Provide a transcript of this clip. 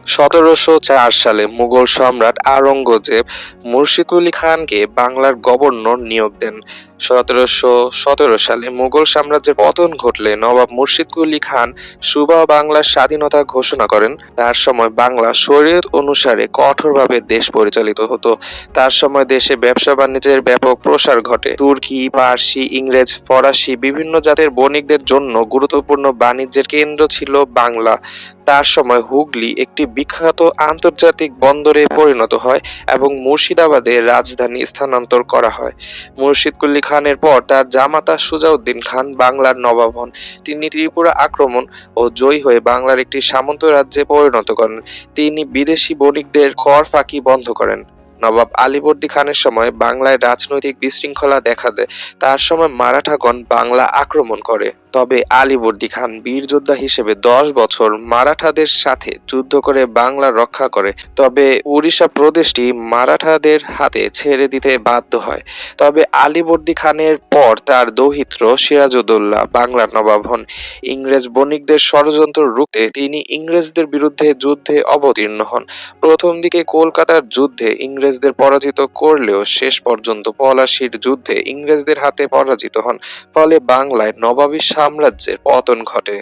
1704 সালে মুঘল সম্রাট আওরঙ্গজেব মুর্শিদ কুলি খানকে বাংলার গভর্নর নিয়োগ দেন। 1717 সালে মুঘল সাম্রাজ্যের পতন ঘটলে নবাব মুর্শিদ কুলি খান সুবা বাংলার স্বাধীনতা ঘোষণা করেন। তার সময় বাংলা শরীয়ত অনুসারে কঠোরভাবে দেশ পরিচালিত হতো। তার সময় দেশে ব্যবসা বাণিজ্যের ব্যাপক প্রসার ঘটে। তুর্কি, পার্সি, ইংরেজ, ফরাসি বিভিন্ন জাতের বণিকদের জন্য গুরুত্বপূর্ণ বাণিজ্যের কেন্দ্র ছিল বাংলা। তার সময় হুগলি একটি বিখ্যাত আন্তর্জাতিক বন্দরে পরিণত হয় এবং মুর্শিদাবাদে রাজধানী স্থানান্তর করা হয়। মুর্শিদ কুলি খানের পর তার জামাতা সুজাউদ্দিন খান বাংলার নবাব হন। তিনি ত্রিপুরা আক্রমণ ও জয়ী হয়ে বাংলার একটি সামন্ত রাজ্যে পরিণত করেন। তিনি বিদেশি বণিকদের কর ফাঁকি বন্ধ করেন। নবাব আলীবর্দী খানের সময় বাংলায় রাজনৈতিক বিশৃঙ্খলা দেখা দেয়। তার সময় মারাঠাগণ বাংলা আক্রমণ করে। তবে আলীবর্দী খান বীর যোদ্ধা হিসেবে 10 বছর মারাঠাদের সাথে যুদ্ধ করে বাংলা রক্ষা করে। তবে উড়িষ্যা প্রদেশটি মারাঠাদের হাতে ছেড়ে দিতে বাধ্য হয়। তবে আলীবর্দী খানের পর তার দৌহিত্র সিরাজউদ্দৌলা বাংলার নবাব হন। ইংরেজ বণিকদের ষড়যন্ত্র রুখতে তিনি ইংরেজদের বিরুদ্ধে যুদ্ধে অবতীর্ণ হন। প্রথম দিকে কলকাতার যুদ্ধে ইংরেজদের পরাজিত করলেও শেষ পর্যন্ত পলাশীর যুদ্ধে ইংরেজদের হাতে পরাজিত হন। ফলে বাংলায় নবাবী সাম্রাজ্যের পতন ঘটে।